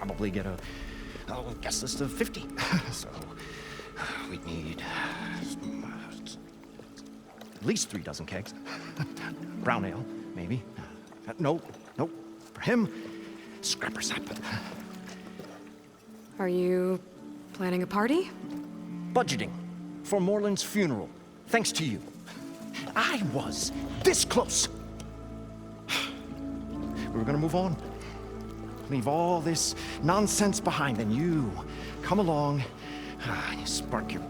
probably get a guest list of 50. So we'd need at least 3 dozen kegs. Brown ale, maybe. No. For him, scrapper sap. Are you planning a party? Budgeting for Moreland's funeral, thanks to you. I was this close. We were gonna move on. Leave all this nonsense behind, and you come along, and you spark your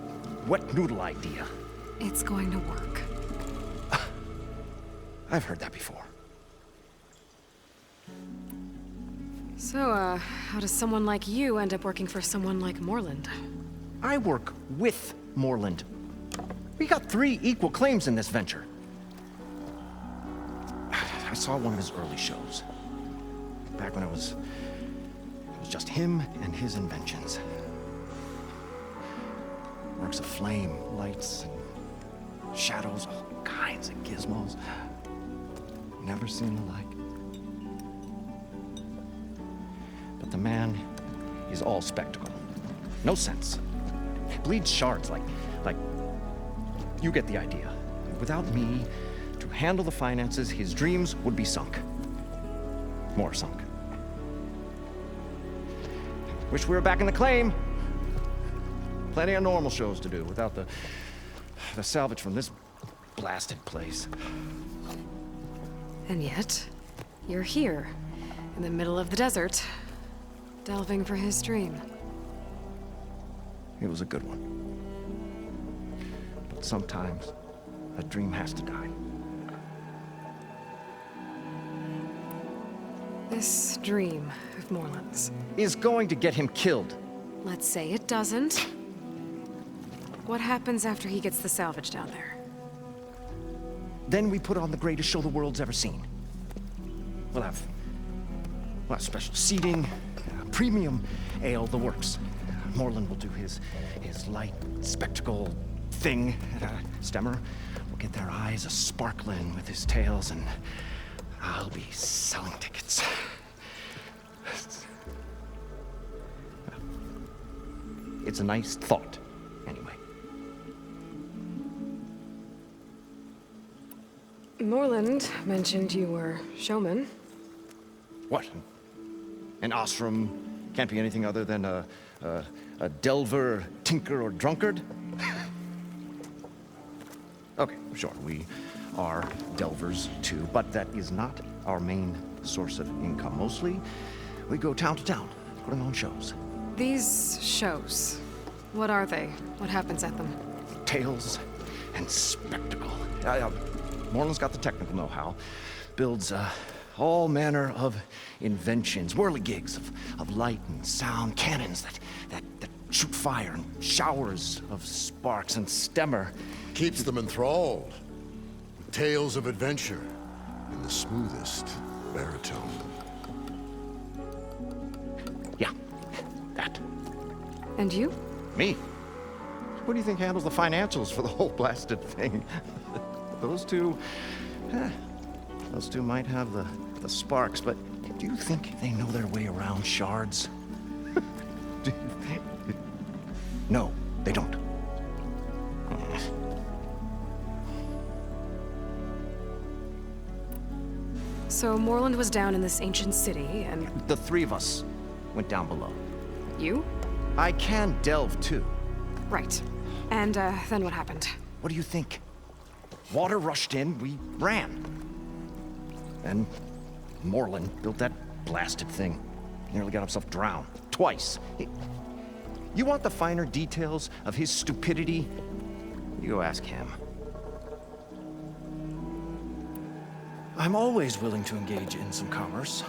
wet noodle idea. It's going to work. I've heard that before. So, how does someone like you end up working for someone like Moreland? I work with Moreland. We got 3 equal claims in this venture. I saw one of his early shows. Back when it was just him and his inventions. Works of flame, lights, and shadows, all kinds of gizmos. Never seen the like. But the man is all spectacle. No sense. Bleeds shards like you get the idea. Without me to handle the finances, his dreams would be sunk. More sunk. Wish we were back in the claim. Plenty of normal shows to do without the salvage from this blasted place. And yet, you're here, in the middle of the desert, delving for his dream. It was a good one. But sometimes, a dream has to die. This dream of Moreland's. Is going to get him killed. Let's say it doesn't. What happens after he gets the salvage down there? Then we put on the greatest show the world's ever seen. We'll have special seating, premium ale, the works. Moreland will do his light spectacle thing. Stemmer will get their eyes a-sparkling with his tales, and I'll be selling tickets. It's a nice thought, anyway. Moreland mentioned you were showman. What? An ostrom can't be anything other than a delver, tinker, or drunkard? Okay, sure, we are delvers too, but that is not our main source of income. Mostly, we go town to town, putting on shows. These shows, what are they? What happens at them? Tales and spectacle. Moreland's got the technical know-how. Builds all manner of inventions, whirligigs of light and sound, cannons that shoot fire, and showers of sparks, and Stemmer keeps them enthralled. Tales of adventure in the smoothest baritone. Yeah, that. And you? Me? Who do you think handles the financials for the whole blasted thing? Those two might have the sparks, but do you think they know their way around shards? No, they don't. So Moreland was down in this ancient city, and... The 3 of us went down below. You? I can delve, too. Right. And, then what happened? What do you think? Water rushed in, we ran. Then Moreland built that blasted thing. Nearly got himself drowned. Twice. You want the finer details of his stupidity? You go ask him. I'm always willing to engage in some commerce.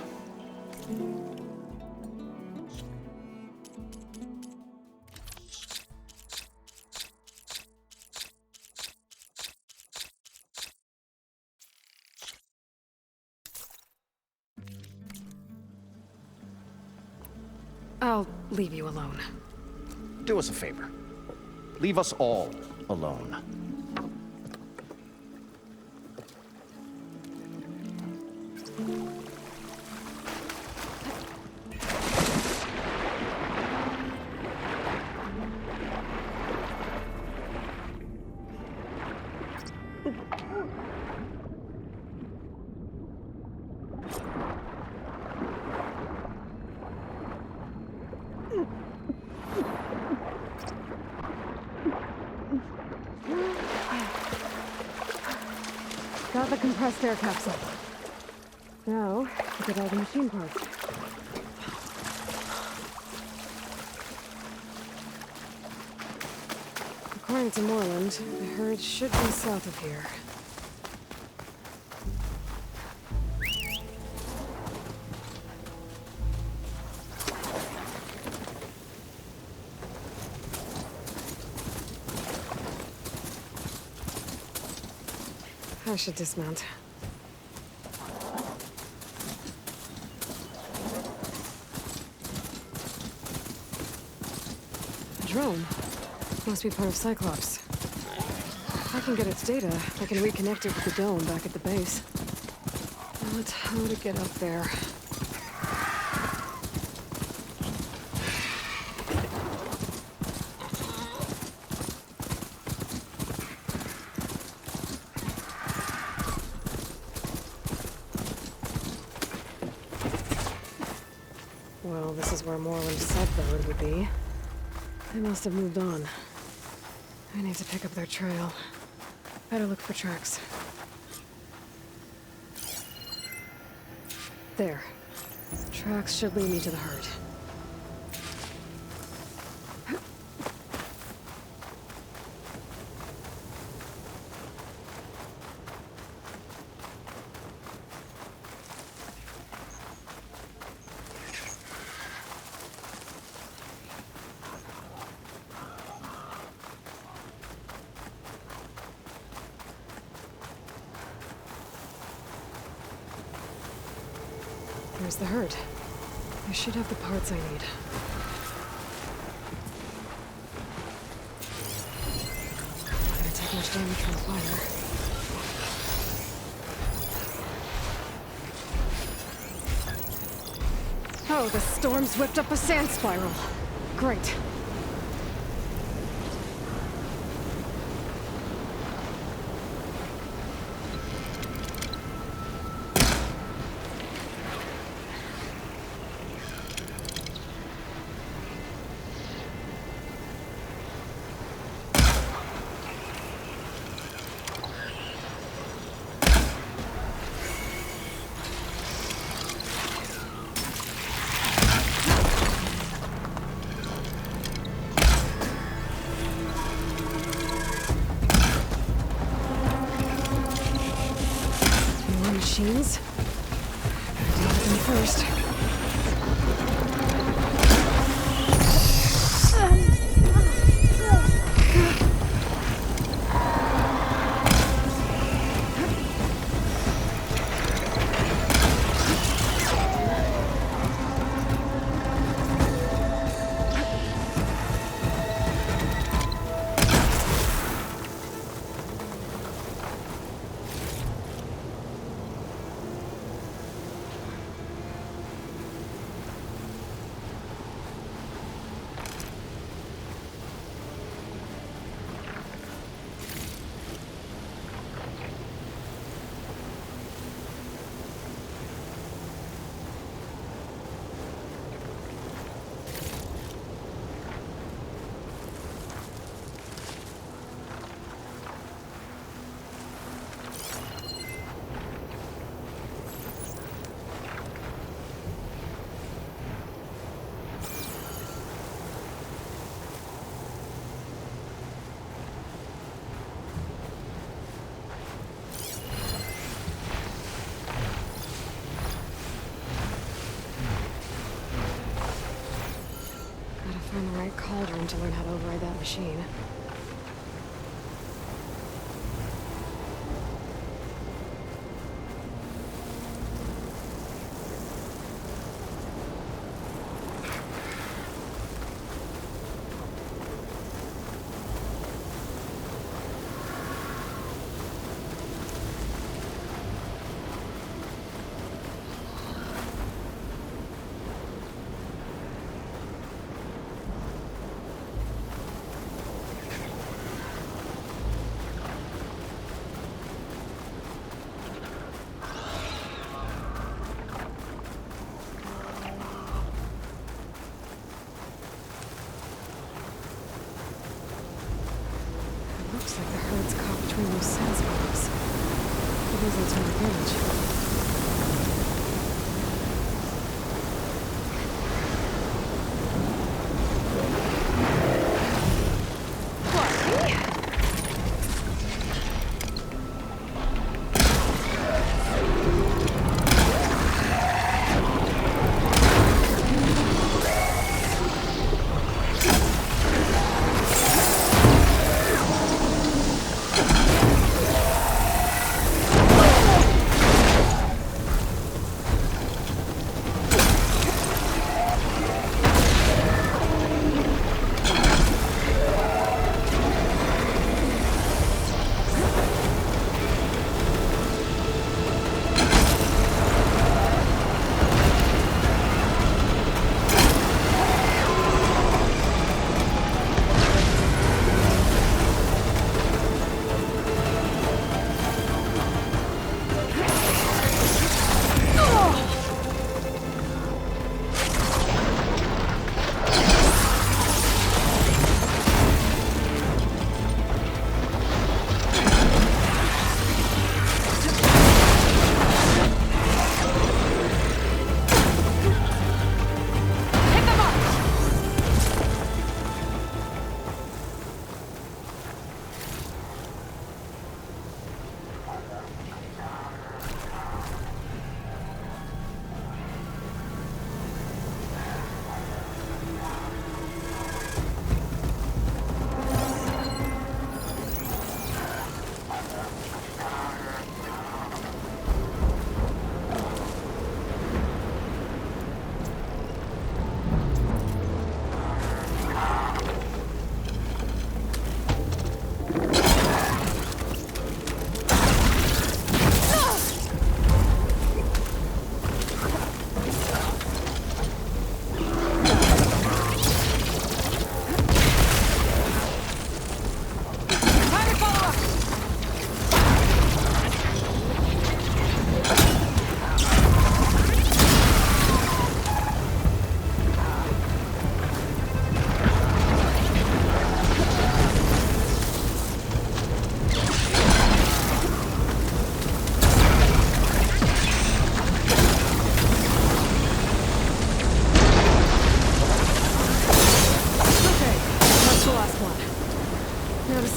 I'll leave you alone. Do us a favor. Leave us all alone. compressed air capsule. Now, to get all the machine parts. According to Moreland, the herd should be south of here. I should dismount. A drone? Must be part of Cyclops. If I can get its data, I can reconnect it with the dome back at the base. But how to get up there? Well, this is where Moreland said the road would be. They must have moved on. I need to pick up their trail. Better look for tracks. There. Tracks should lead me to the herd. There's the herd. I should have the parts I need. Not gonna take much damage from the fire. Oh, the storm's whipped up a sand spiral. Great. Machines? Gotta deal with them first. Find the right cauldron to learn how to override that machine. Looks like the herd's caught between those sand spirals. The suppose that's my advantage.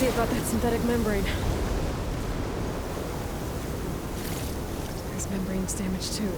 About that synthetic membrane. There's membrane's damage too.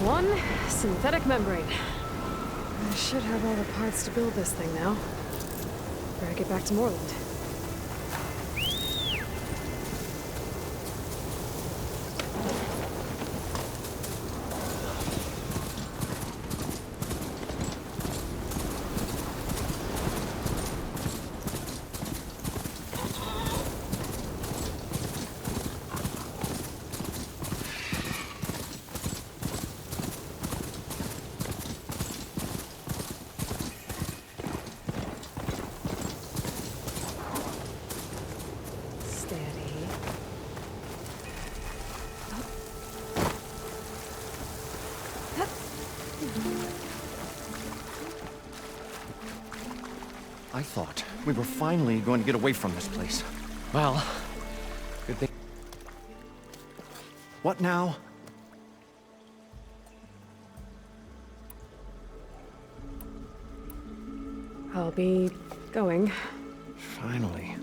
One synthetic membrane. I should have all the parts to build this thing now. Better get back to Moreland. I thought we were finally going to get away from this place. Well, good thing. What now? I'll be going. Finally.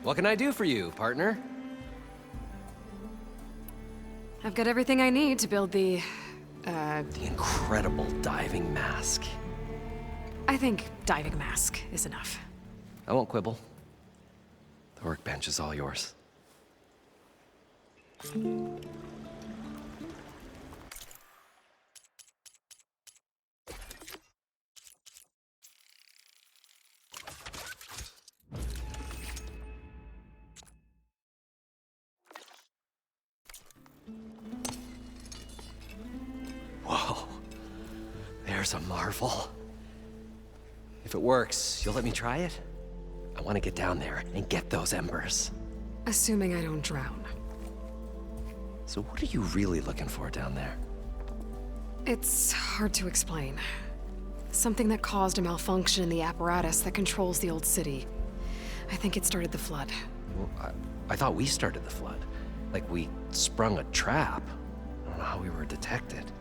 What can I do for you, partner? I've got everything I need to build the Incredible diving mask. I think diving mask is enough. I won't quibble. The workbench is all yours. Whoa. There's a marvel. If it works, you'll let me try it? I want to get down there and get those embers. Assuming I don't drown. So what are you really looking for down there? It's hard to explain. Something that caused a malfunction in the apparatus that controls the old city. I think it started the flood. Well, I thought we started the flood. Like we sprung a trap. I don't know how we were detected.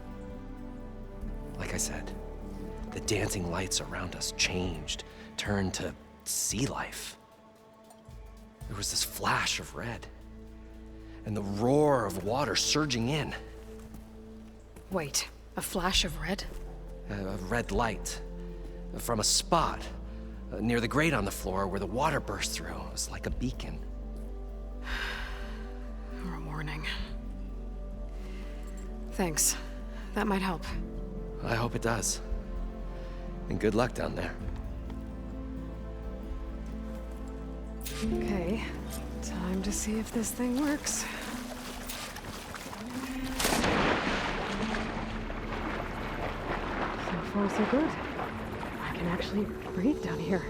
Like I said, the dancing lights around us changed, turned to sea life. There was this flash of red, and the roar of water surging in. Wait, a flash of red? A red light from a spot near the grate on the floor where the water burst through. It was like a beacon. Or a warning. Thanks. That might help. I hope it does. And good luck down there. Okay, time to see if this thing works. So far, so good. I can actually breathe down here.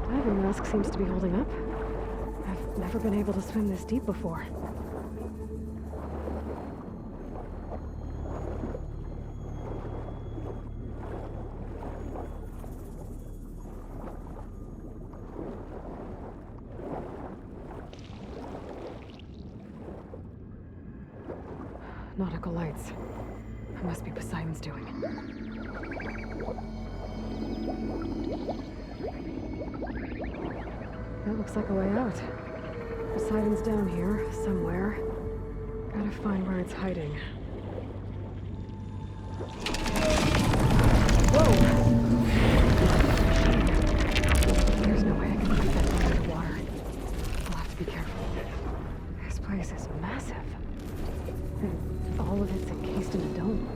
Diving mask seems to be holding up. I've never been able to swim this deep before. Nautical lights. It must be Poseidon's doing. That looks like a way out. Poseidon's down here, somewhere. Gotta find where it's hiding. Whoa! There's no way I can put that thing underwater. I'll have to be careful. This place is massive. And all of it's encased in a dome.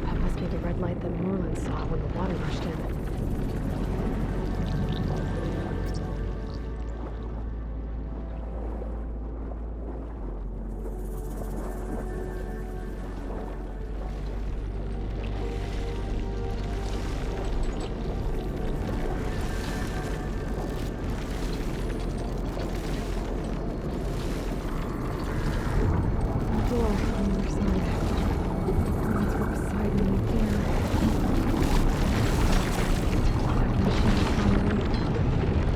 That must be the red light that Moreland saw when the water rushed in. Door on the other side. That's where Poseidon and the air.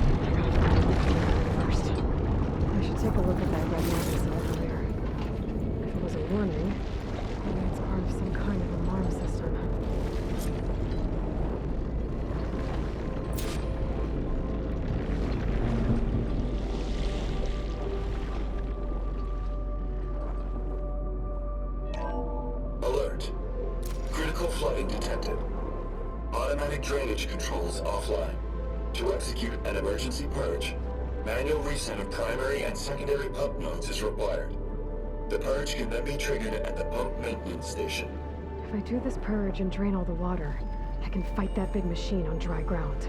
I gotta find a look first. I should take a look at that red light I saw over there. If it was a warning, maybe it's part of some kind of alarm system. Alert. Critical flooding detected. Automatic drainage controls offline. To execute an emergency purge, manual reset of primary and secondary pump nodes is required. The purge can then be triggered at the pump maintenance station. If I do this purge and drain all the water, I can fight that big machine on dry ground.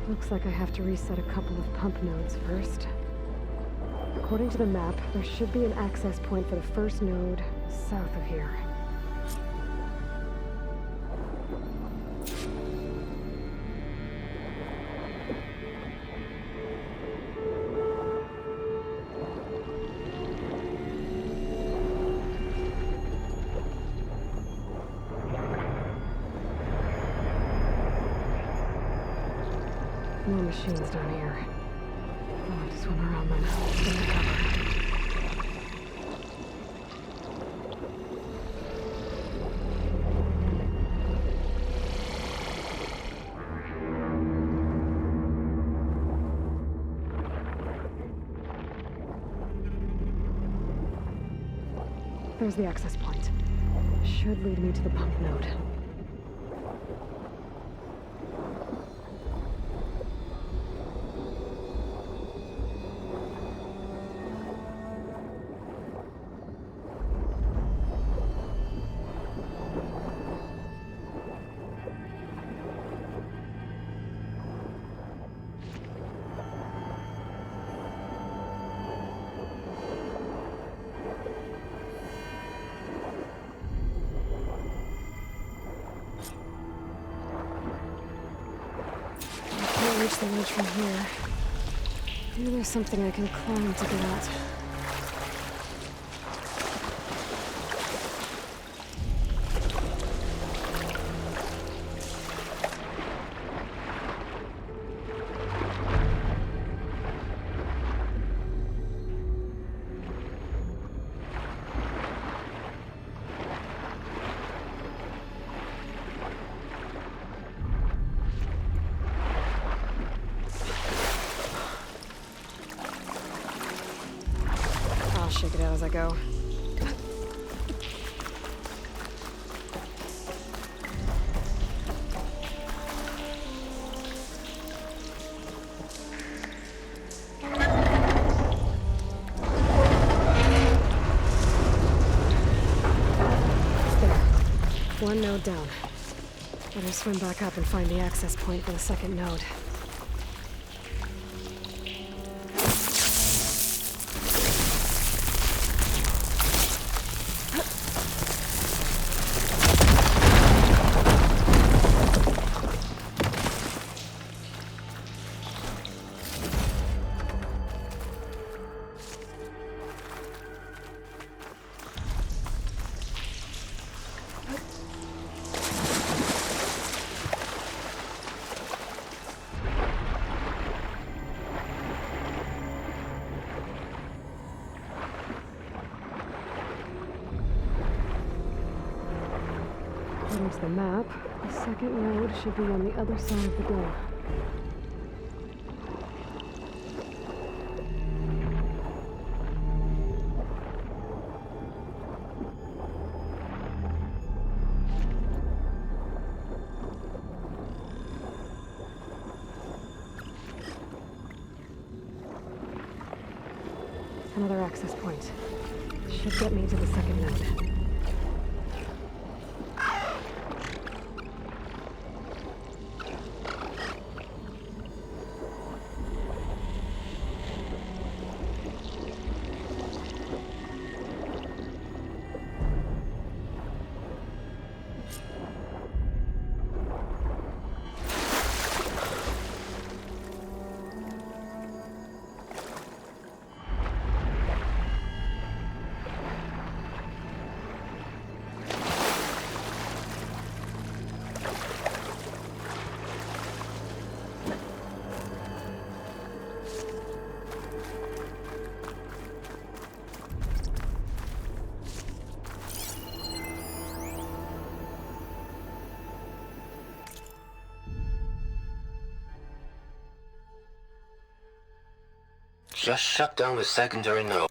Looks like I have to reset a couple of pump nodes first. According to the map, there should be an access point for the first node south of here. More machines down here. I'll have to swim around them. Get to cover. There's the access point. Should lead me to the pump node. Reach the ledge from here. Maybe there's something I can climb to get out. I'll shake it out as I go. There. One node down. Better swim back up and find the access point for the second node. According to the map, the second node should be on the other side of the door. Another access point. Should get me to the second node. Just shut down the secondary node.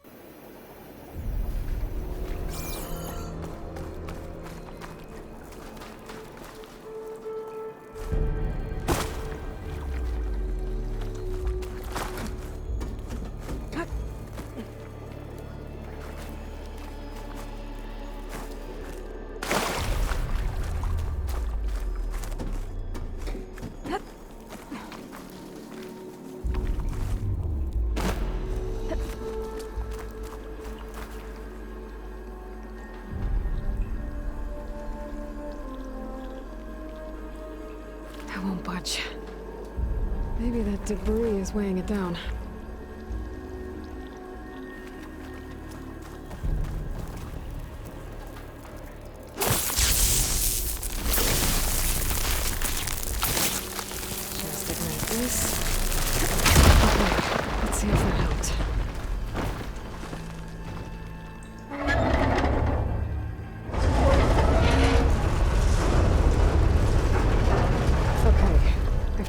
much. Maybe that debris is weighing it down. Just ignite this. Okay, let's see if that helped.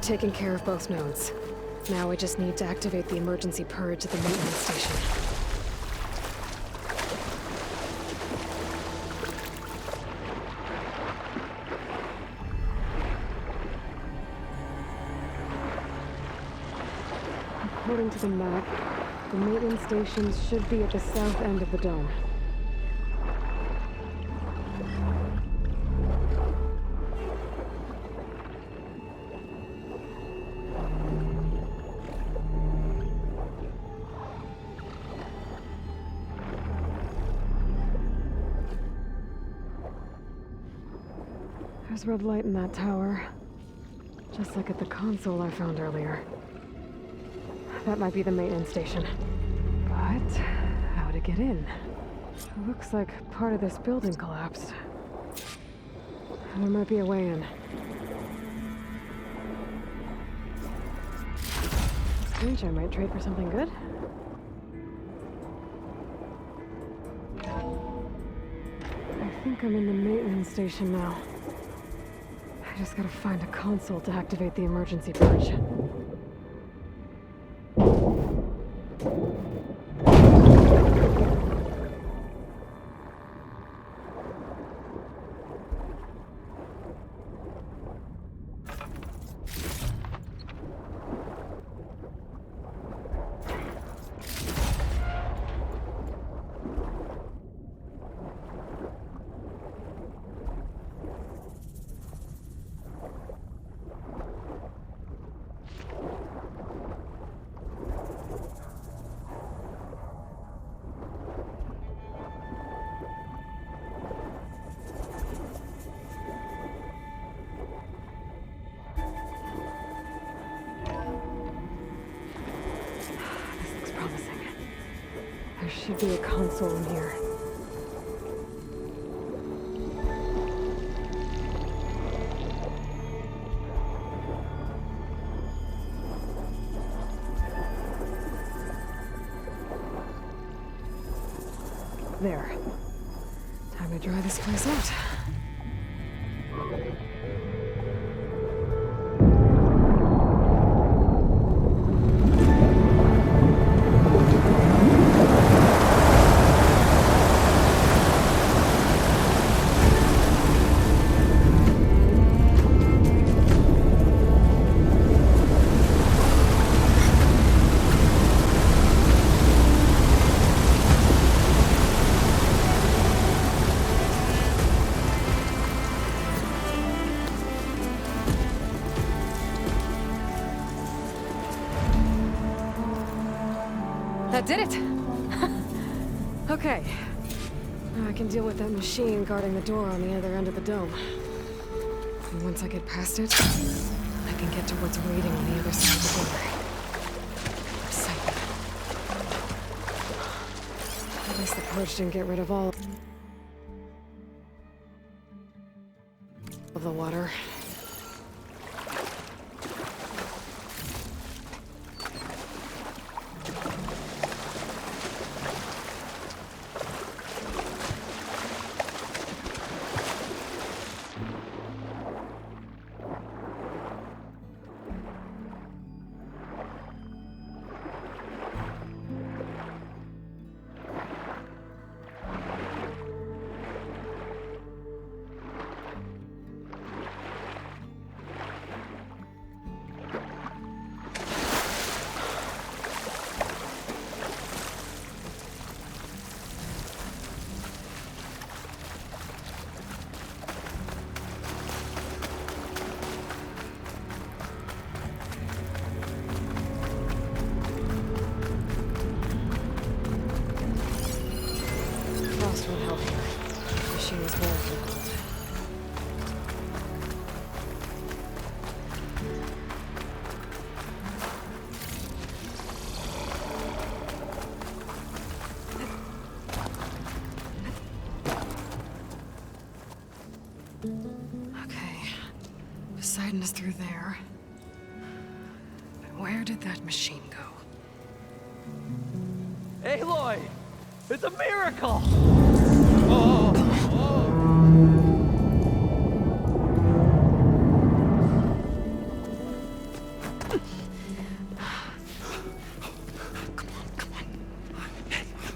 Taken care of both nodes. Now I just need to activate the emergency purge at the maintenance station. According to the map, the maintenance stations should be at the south end of the dome. There's red light in that tower. Just like at the console I found earlier. That might be the maintenance station. But how to get in? It looks like part of this building collapsed. There might be a way in. Strange, I might trade for something good. I think I'm in the maintenance station now. I just gotta find a console to activate the emergency purge. There should be a console in here. There. Time to dry this place out. That did it! Okay. Now I can deal with that machine guarding the door on the other end of the dome. And once I get past it, I can get to what's waiting on the other side of the door. I'm excited. At least the purge didn't get rid of all of the water. getting us through there. But where did that machine go? Aloy! It's a miracle!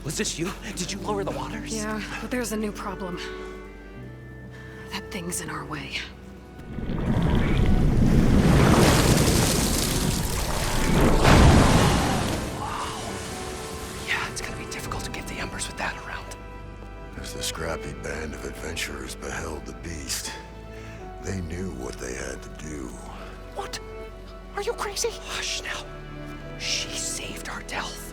Was this you? Did you lower the waters? Yeah, but there's a new problem. That thing's in our way. Yeah, it's gonna be difficult to get the embers with that around. As the scrappy band of adventurers beheld the beast, they knew what they had to do. What? Are you crazy? Hush now. She saved our Delph.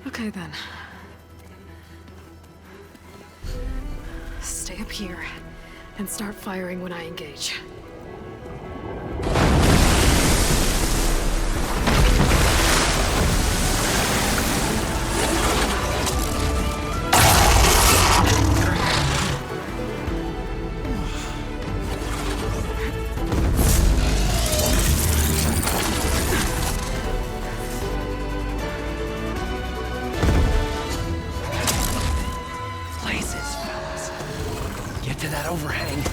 Okay then. Stay up here and start firing when I engage. Blazes, fellas. Get to that overhang.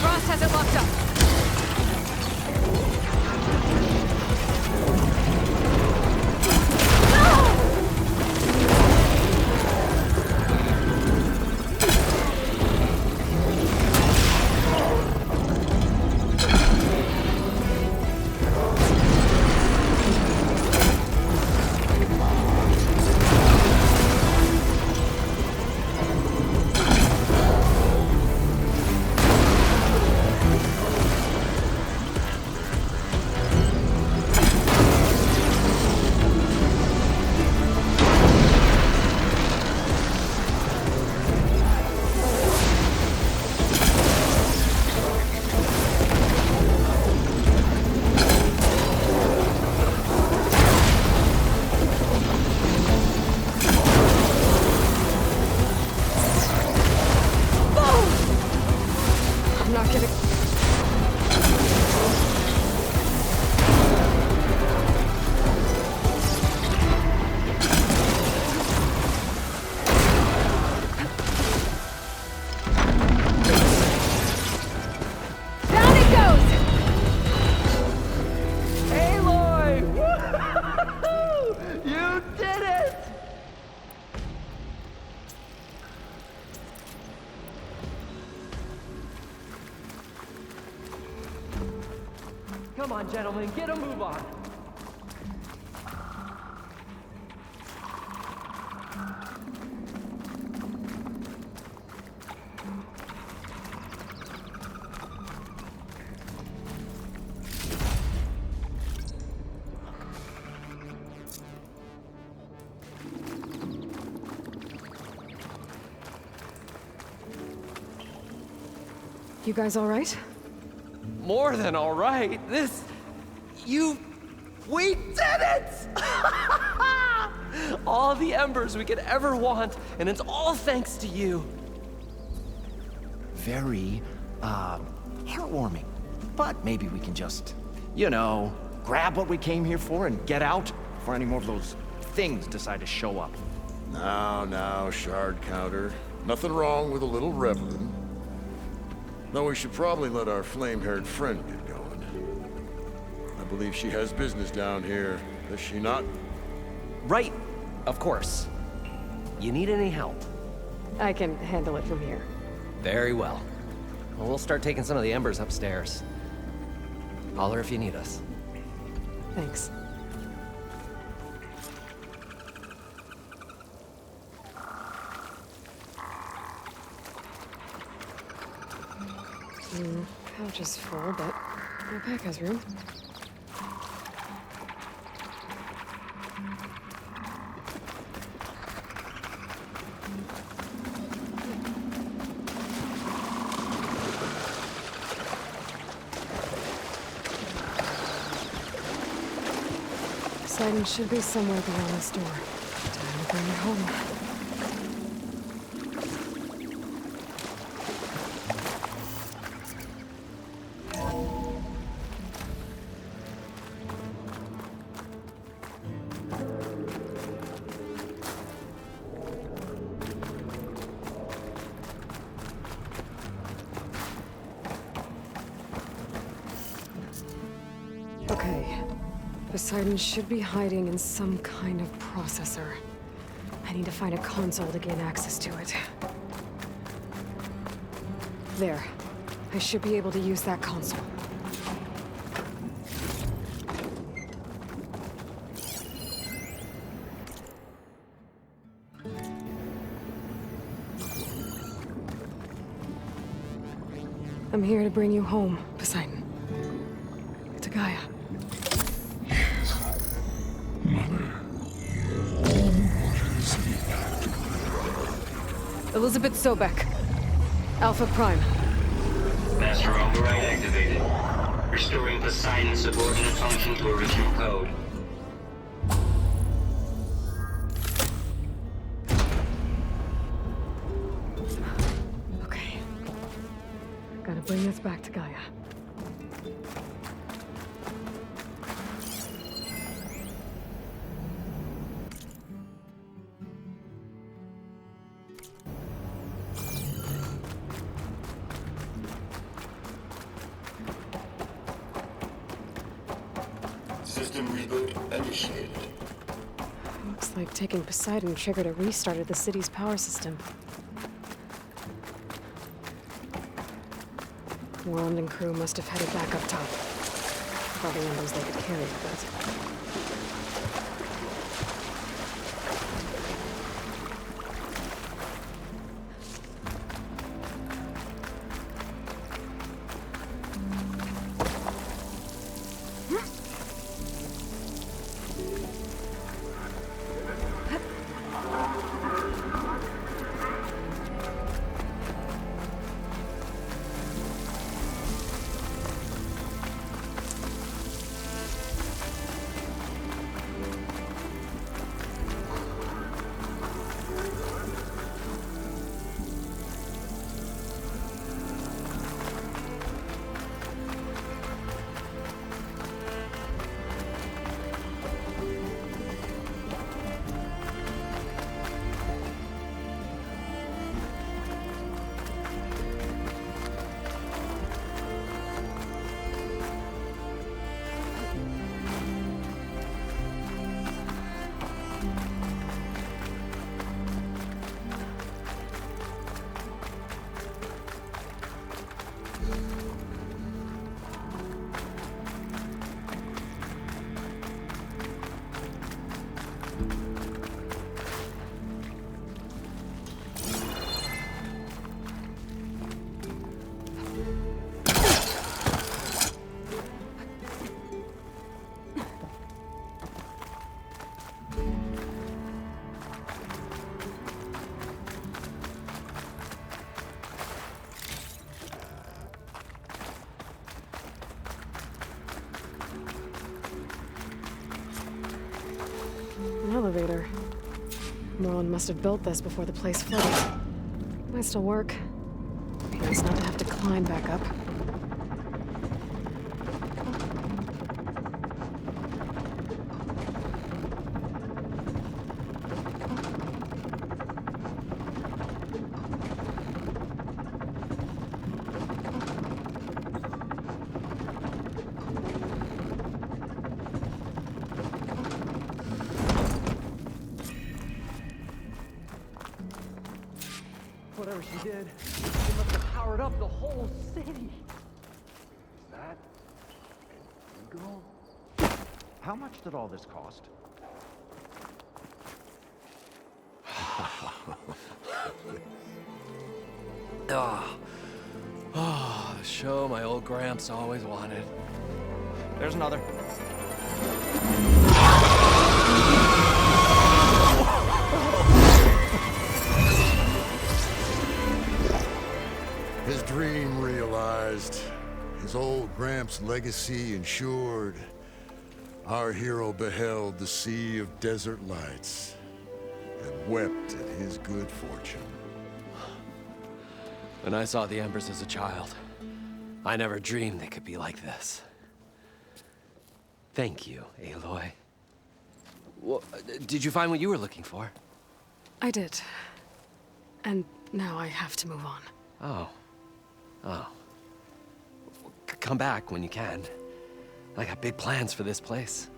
Ross has it locked up. I'm not gonna... Down it goes! Aloy! Woo-hoo-hoo! You did it! Come on, gentlemen, get a move on. You guys all right? More than all right. We did it! All the embers we could ever want, and it's all thanks to you. Very, heartwarming. But maybe we can just, grab what we came here for and get out before any more of those things decide to show up. Now, shard counter. Nothing wrong with a little reveling. Though we should probably let our flame-haired friend get going. I believe she has business down here, does she not? Right, of course. You need any help? I can handle it from here. Very well. Well, we'll start taking some of the embers upstairs. Holler if you need us. Thanks. Couch is full, but my pack has room. Poseidon should be somewhere beyond this door. Time to bring it home. Okay. Poseidon should be hiding in some kind of processor. I need to find a console to gain access to it. There. I should be able to use that console. I'm here to bring you home, Poseidon. To Gaia. Elizabeth Sobek. Alpha Prime. Master override activated. Restoring Poseidon's subordinate function to original code. Okay. Gotta bring this back to Gaia. System reboot initiated. Looks like taking Poseidon triggered a restart of the city's power system. Warland and crew must have headed back up top. Probably numbers they could carry, but... An elevator. Moreland must have built this before the place flooded. Might still work. Be nice not to have to climb back up. Whatever she did, she must have powered up the whole city. Is that legal? How much did all this cost? Oh, show my old Gramps always wanted. There's another. His dream realized. His old Gramps' legacy ensured. Our hero beheld the sea of desert lights and wept at his good fortune. When I saw the Embers as a child, I never dreamed they could be like this. Thank you, Aloy. Well, did you find what you were looking for? I did. And now I have to move on. Oh. Oh. Come back when you can. I got big plans for this place.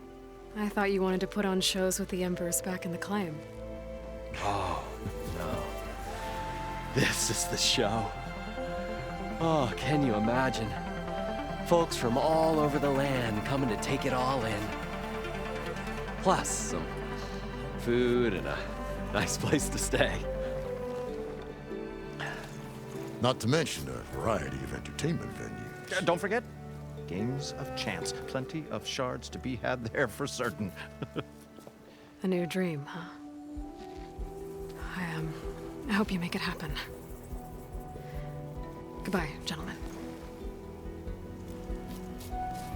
I thought you wanted to put on shows with the Embers back in the claim. Oh, no. This is the show. Oh, can you imagine? Folks from all over the land coming to take it all in. Plus, some food and a nice place to stay. Not to mention a variety of entertainment venues. Don't forget, games of chance. Plenty of shards to be had there for certain. A new dream, huh? I hope you make it happen. Goodbye, gentlemen.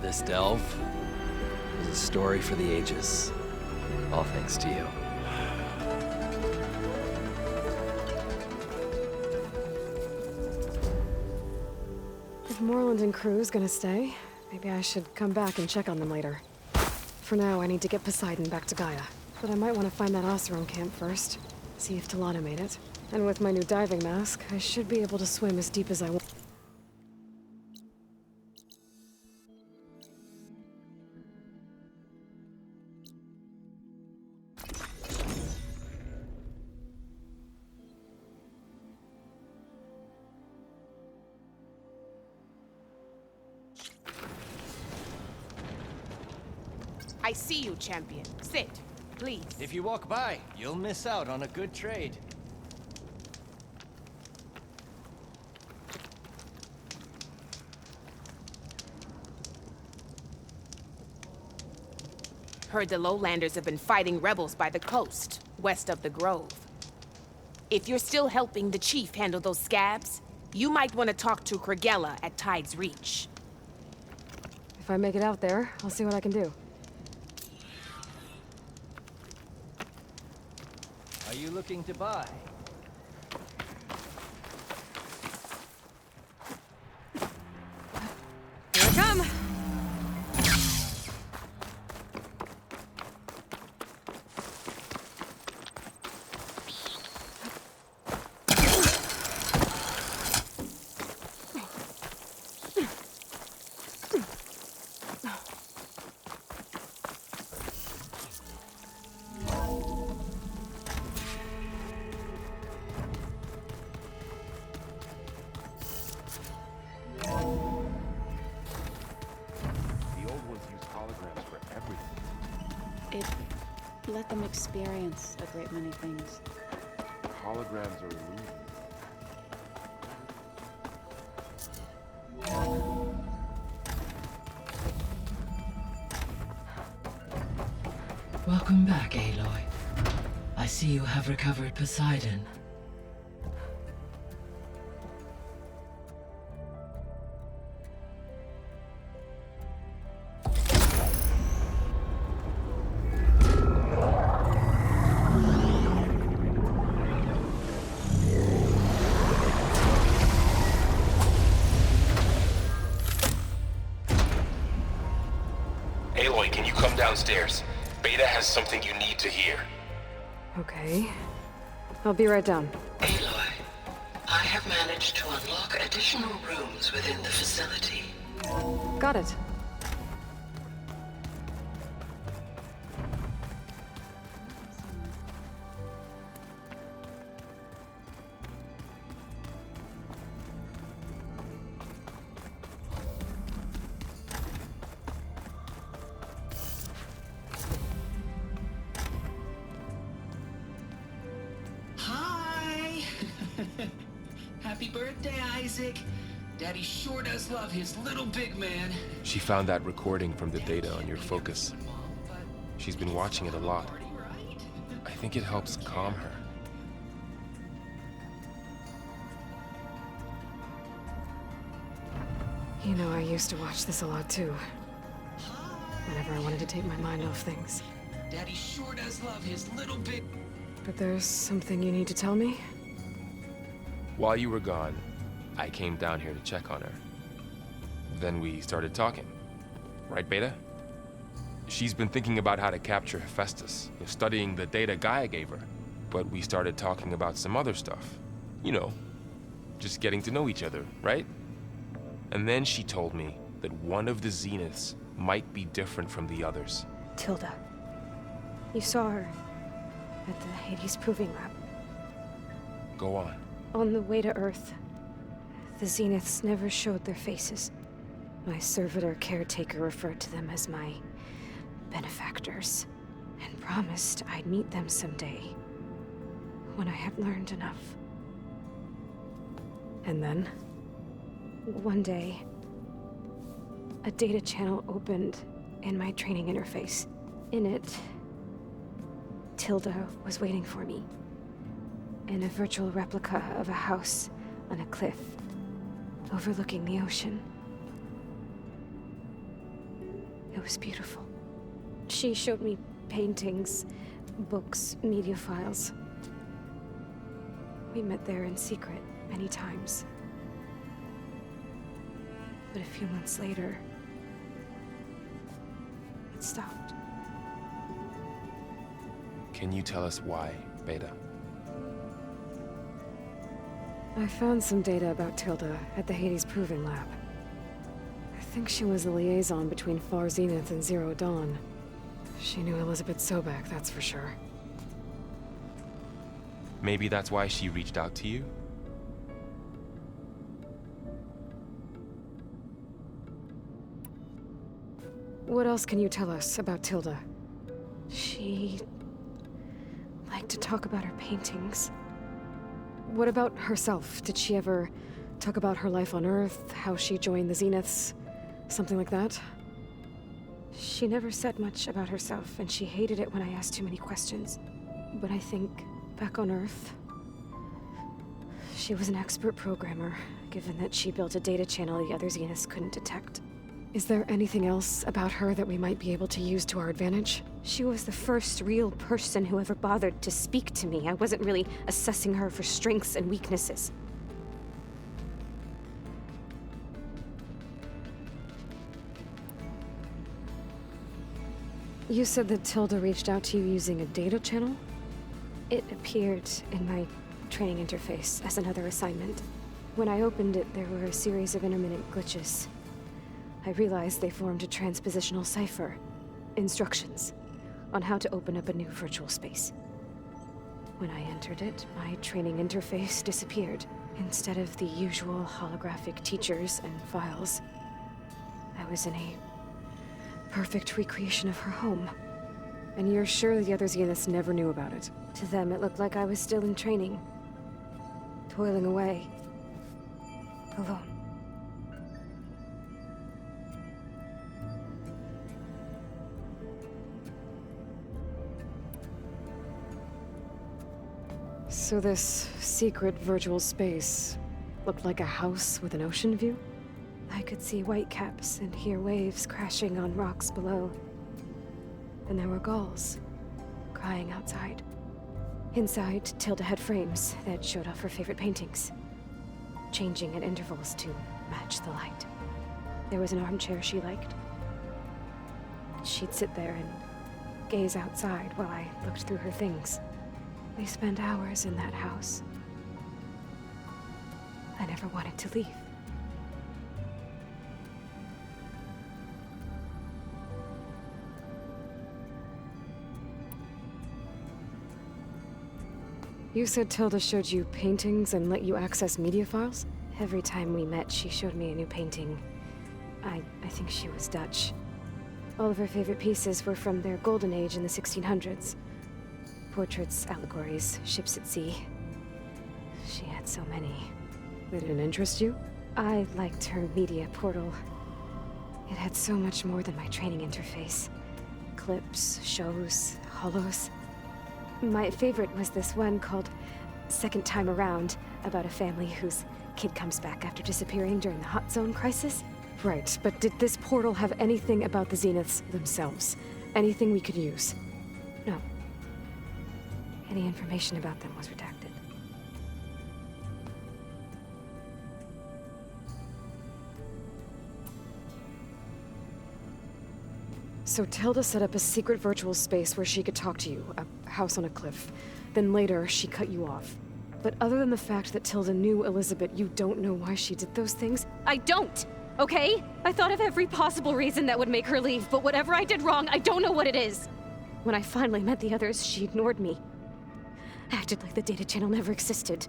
This delve is a story for the ages. All thanks to you. If Moreland and crew's gonna stay, maybe I should come back and check on them later. For now, I need to get Poseidon back to Gaia. But I might want to find that Oseram camp first. See if Talana made it. And with my new diving mask, I should be able to swim as deep as I want. I see you, champion. Sit, please. If you walk by, you'll miss out on a good trade. Heard the lowlanders have been fighting rebels by the coast, west of the Grove. If you're still helping the chief handle those scabs, you might want to talk to Kragella at Tide's Reach. If I make it out there, I'll see what I can do. Are you looking to buy? Here I come! It let them experience a great many things. Holograms are illusions. Welcome back, Aloy. I see you have recovered Poseidon. Aloy, can you come downstairs? Beta has something you need to hear. Okay. I'll be right down. Aloy, I have managed to unlock additional rooms within the facility. Got it. Hi! Happy birthday, Isaac. Daddy sure does love his little big man. She found that recording from the data on your focus. She's been watching it a lot. I think it helps calm her. You know, I used to watch this a lot too. Whenever I wanted to take my mind off things. Daddy sure does love his little big... But there's something you need to tell me? While you were gone, I came down here to check on her. Then we started talking. Right, Beta? She's been thinking about how to capture Hephaestus, studying the data Gaia gave her. But we started talking about some other stuff. You know, just getting to know each other, right? And then she told me that one of the Zeniths might be different from the others. Tilda. You saw her at the Hades Proving Lab. Go on. On the way to Earth, the Zeniths never showed their faces. My servitor caretaker referred to them as my benefactors, and promised I'd meet them someday, when I had learned enough. And then, one day, a data channel opened in my training interface. In it, Tilda was waiting for me, in a virtual replica of a house on a cliff, overlooking the ocean. It was beautiful. She showed me paintings, books, media files. We met there in secret many times. But a few months later, it stopped. Can you tell us why, Beta? I found some data about Tilda at the Hades Proving Lab. I think she was the liaison between Far Zenith and Zero Dawn. She knew Elizabeth Sobek, that's for sure. Maybe that's why she reached out to you? What else can you tell us about Tilda? She liked to talk about her paintings. What about herself? Did she ever talk about her life on Earth, how she joined the Zeniths, something like that? She never said much about herself, and she hated it when I asked too many questions. But I think, back on Earth, she was an expert programmer, given that she built a data channel the other Zeniths couldn't detect. Is there anything else about her that we might be able to use to our advantage? She was the first real person who ever bothered to speak to me. I wasn't really assessing her for strengths and weaknesses. You said that Tilda reached out to you using a data channel? It appeared in my training interface as another assignment. When I opened it, there were a series of intermittent glitches. I realized they formed a transpositional cipher. Instructions on how to open up a new virtual space. When I entered it, my training interface disappeared. Instead of the usual holographic teachers and files, I was in a perfect recreation of her home. And you're sure the other Zeniths never knew about it? To them, it looked like I was still in training. Toiling away. Alone. So this secret virtual space looked like a house with an ocean view? I could see whitecaps and hear waves crashing on rocks below. And there were gulls crying outside. Inside, Tilda had frames that showed off her favorite paintings, changing at intervals to match the light. There was an armchair she liked. She'd sit there and gaze outside while I looked through her things. We spent hours in that house. I never wanted to leave. You said Tilda showed you paintings and let you access media files? Every time we met, she showed me a new painting. I think she was Dutch. All of her favorite pieces were from their golden age in the 1600s. Portraits, allegories, ships at sea. She had so many. They didn't interest you? I liked her media portal. It had so much more than my training interface. Clips, shows, holos. My favorite was this one called Second Time Around, about a family whose kid comes back after disappearing during the Hot Zone crisis. Right, but did this portal have anything about the Zeniths themselves? Anything we could use? No. Any information about them was redacted. So Tilda set up a secret virtual space where she could talk to you, a house on a cliff. Then later, she cut you off. But other than the fact that Tilda knew Elizabeth, you don't know why she did those things? I don't! Okay? I thought of every possible reason that would make her leave, but whatever I did wrong, I don't know what it is! When I finally met the others, she ignored me. Acted like the data channel never existed.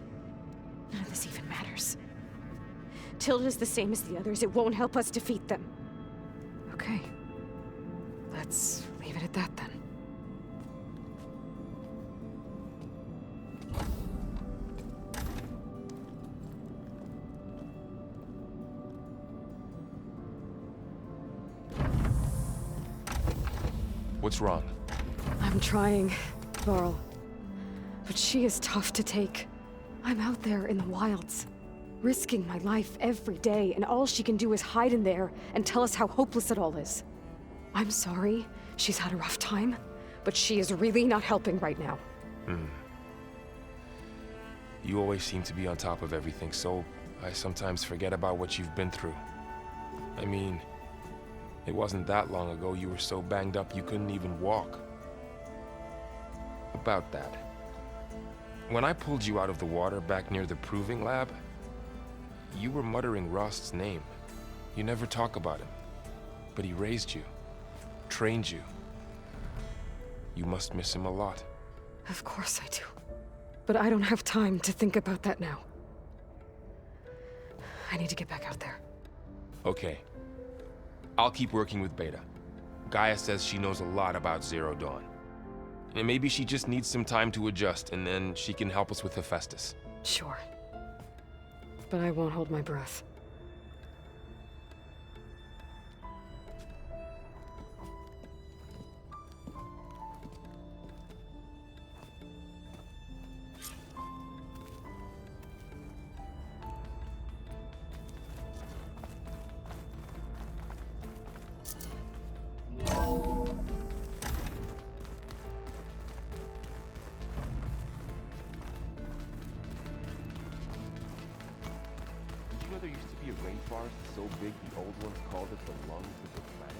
None of this even matters. Tilda's the same as the others. It won't help us defeat them. Okay. Let's leave it at that then. What's wrong? I'm trying, Laurel. But she is tough to take. I'm out there in the wilds, risking my life every day, and all she can do is hide in there and tell us how hopeless it all is. I'm sorry she's had a rough time, but she is really not helping right now. You always seem to be on top of everything, so I sometimes forget about what you've been through. I mean, it wasn't that long ago you were so banged up you couldn't even walk. About that. When I pulled you out of the water back near the proving lab, you were muttering Rost's name. You never talk about him, but he raised you. Trained you. You must miss him a lot. Of course I do. But I don't have time to think about that now. I need to get back out there. Okay. I'll keep working with Beta. Gaia says she knows a lot about Zero Dawn. And maybe she just needs some time to adjust, and then she can help us with Hephaestus. Sure. But I won't hold my breath. There used to be a rainforest so big the old ones called it the lungs of the planet.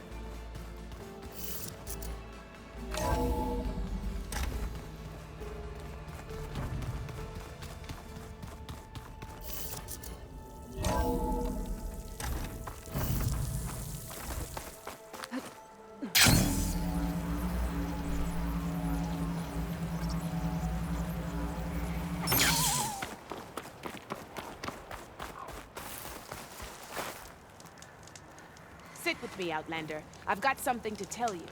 Sit with me, Outlander. I've got something to tell you.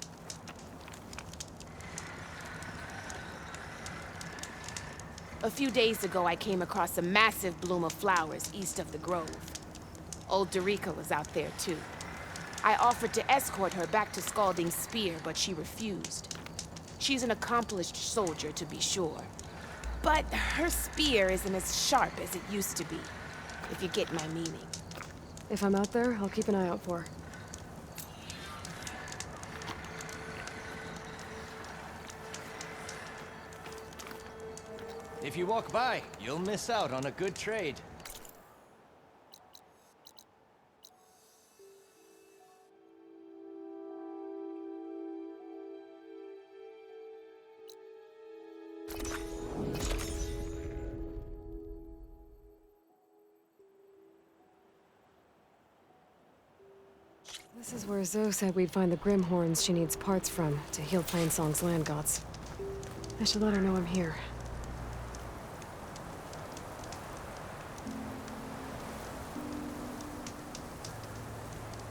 A few days ago, I came across a massive bloom of flowers east of the grove. Old Dorica was out there, too. I offered to escort her back to Scalding's Spear, but she refused. She's an accomplished soldier, to be sure. But her spear isn't as sharp as it used to be, if you get my meaning. If I'm out there, I'll keep an eye out for her. If you walk by, you'll miss out on a good trade. This is where Zoe said we'd find the Grimhorns she needs parts from to heal Plainsong's land gods. I should let her know I'm here.